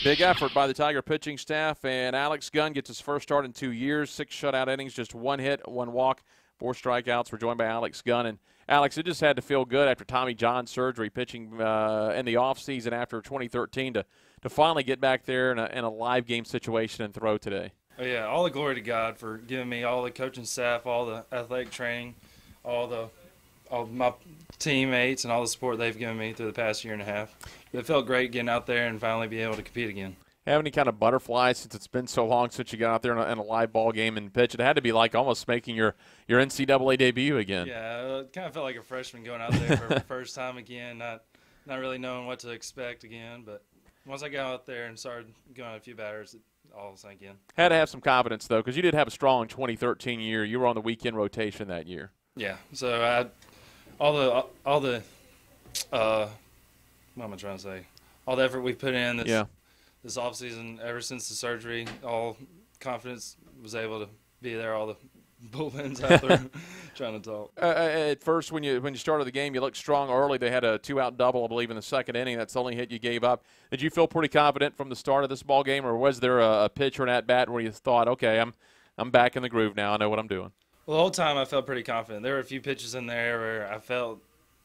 Big effort by the Tiger pitching staff, and Alex Gunn gets his first start in 2 years, 6 shutout innings, just 1 hit, 1 walk, 4 strikeouts. We're joined by Alex Gunn. And, Alex, it just had to feel good after Tommy John surgery, pitching in the offseason after 2013 to finally get back there in a live game situation and throw today. Oh, yeah, all the glory to God for giving me all the coaching staff, all the athletic training, all my teammates, and all the support they've given me through the past year and a half. It felt great getting out there and finally being able to compete again. Have any kind of butterflies since it's been so long since you got out there in a live ball game and pitch? It had to be like almost making your NCAA debut again. Yeah, it kind of felt like a freshman going out there for the first time again, not really knowing what to expect again. But once I got out there and started going out a few batters, it all sank in. Had to have some confidence, though, because you did have a strong 2013 year. You were on the weekend rotation that year. Yeah, so I had all the what am I trying to say? All the effort we put in this offseason, ever since the surgery, all confidence was able to be there. All the bullpens out there trying to talk. At first, when you started the game, you looked strong early. They had a 2-out double, I believe, in the second inning. That's the only hit you gave up. Did you feel pretty confident from the start of this ball game, or was there a pitch or an at-bat where you thought, okay, I'm back in the groove now. I know what I'm doing? Well, the whole time I felt pretty confident. There were a few pitches in there where I felt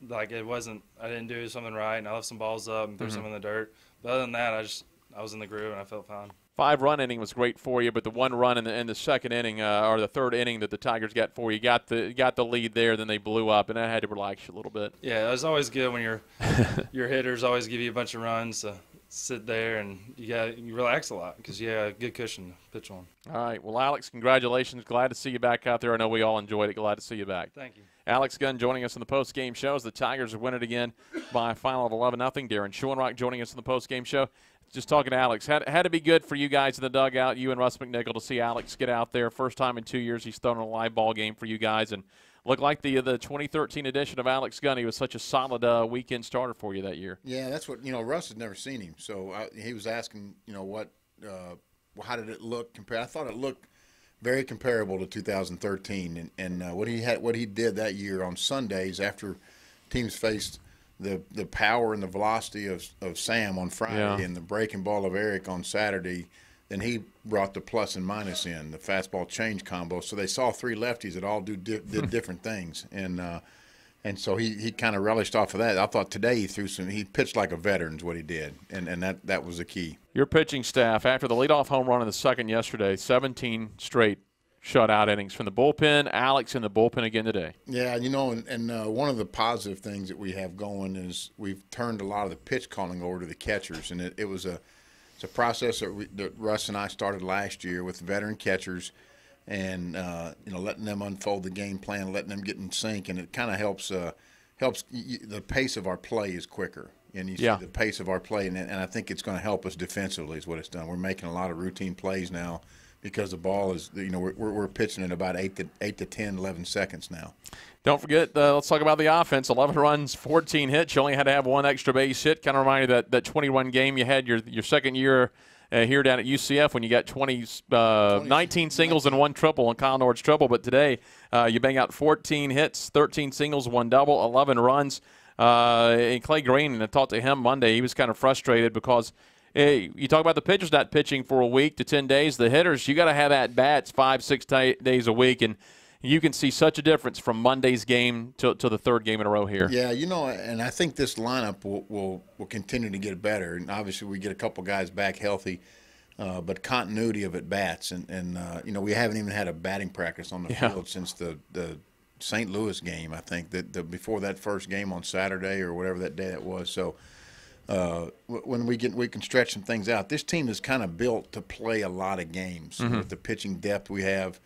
like I didn't do something right, and I left some balls up and threw some in the dirt. But other than that, I was in the groove and I felt fine. 5-run inning was great for you, but the 1 run in the second inning or the third inning that the Tigers got for you, got the lead there, then they blew up, and that had to relax you a little bit. Yeah, it's always good when your hitters always give you a bunch of runs to sit there, and you relax a lot because you have a good cushion to pitch on. All right. Well, Alex, congratulations. Glad to see you back out there. I know we all enjoyed it. Glad to see you back. Thank you. Alex Gunn joining us in the post-game show as the Tigers win it again by a final of 11-0. Darren Schoenrock joining us in the post-game show. Just talking to Alex. Had to be good for you guys in the dugout, you and Russ McNichol, to see Alex get out there. First time in 2 years he's thrown a live ball game for you guys. And looked like the 2013 edition of Alex Gunn. He was such a solid weekend starter for you that year. Yeah, that's what, Russ had never seen him. So he was asking, how did it look compared? I thought it looked very comparable to 2013. And what he did that year on Sundays after teams faced the power and the velocity of Sam on Friday and the breaking ball of Eric on Saturday, then he brought the plus and minus in, the fastball change combo. So they saw 3 lefties that all did different things. And so he kind of relished off of that. I thought today he pitched like a veteran is what he did, and that was the key. Your pitching staff, after the leadoff home run in the second yesterday, 17 straight shutout innings from the bullpen. Alex in the bullpen again today. Yeah, and one of the positive things that we have going is we've turned a lot of the pitch calling over to the catchers, and it's a process that Russ and I started last year with veteran catchers, and letting them unfold the game plan, letting them get in sync, and it kind of helps the pace of our play is quicker. And you see the pace of our play, and I think it's going to help us defensively is what it's done. We're making a lot of routine plays now because the ball is, we're pitching in about 8 to 10, 11 seconds now. Don't forget, let's talk about the offense. 11 runs, 14 hits. You only had to have 1 extra base hit. Kind of reminded you that 20-run game you had your second year here down at UCF when you got 19 singles and 1 triple on Kyle Nord's triple. But today you bang out 14 hits, 13 singles, 1 double, 11 runs. And Clay Green, and I talked to him Monday, he was kind of frustrated because you talk about the pitchers not pitching for a week to 10 days. The hitters, you got to have at-bats 5-6 days a week, and you can see such a difference from Monday's game to the third game in a row here. Yeah, and I think this lineup will continue to get better. And obviously we get a couple guys back healthy, but continuity of at-bats. And we haven't even had a batting practice on the field since the St. Louis game, I think, that before that first game on Saturday or whatever that day it was. So when we can stretch some things out. This team is kind of built to play a lot of games with the pitching depth we have.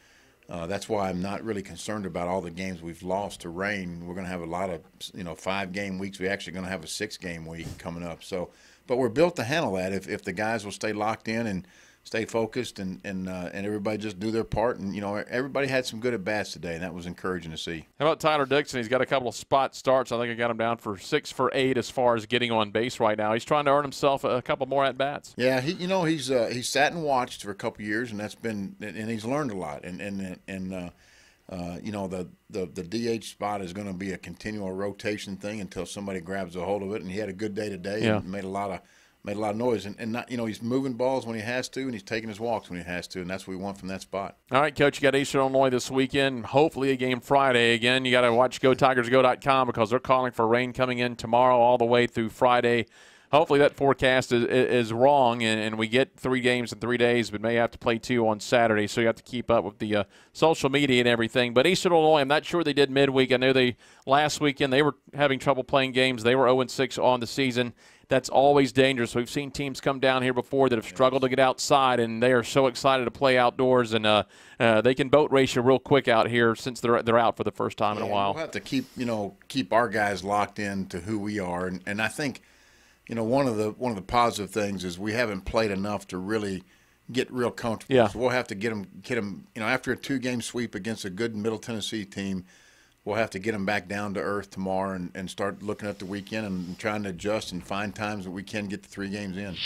That's why I'm not really concerned about all the games we've lost to rain. We're going to have a lot of 5-game weeks. We're actually going to have a 6-game week coming up. So, but we're built to handle that if the guys will stay locked in and stay focused and everybody just do their part. And, everybody had some good at-bats today, and that was encouraging to see. How about Tyler Dixon? He's got a couple of spot starts. I think I got him down for 6 for 8 as far as getting on base right now. He's trying to earn himself a couple more at-bats. Yeah, he's sat and watched for a couple years, and he's learned a lot. The DH spot is going to be a continual rotation thing until somebody grabs a hold of it. And he had a good day today and made a lot made a lot of noise. And not, he's moving balls when he has to, and he's taking his walks when he has to, and that's what we want from that spot. All right, Coach, you got Eastern Illinois this weekend. Hopefully a game Friday again. You got to watch GoTigersGo.com because they're calling for rain coming in tomorrow all the way through Friday. Hopefully that forecast is wrong, and we get 3 games in 3 days, but may have to play 2 on Saturday, so you have to keep up with the social media and everything. But Eastern Illinois, I'm not sure they did midweek. I know last weekend they were having trouble playing games. They were 0-6 on the season. That's always dangerous. We've seen teams come down here before that have struggled to get outside, and they are so excited to play outdoors, and they can boat race you real quick out here since they're out for the first time in a while. We'll have to keep our guys locked in to who we are, and I think one of the positive things is we haven't played enough to really get real comfortable. Yeah. So we'll have to get them. After a 2-game sweep against a good Middle Tennessee team, we'll have to get them back down to earth tomorrow and start looking at the weekend and trying to adjust and find times that we can get the 3 games in.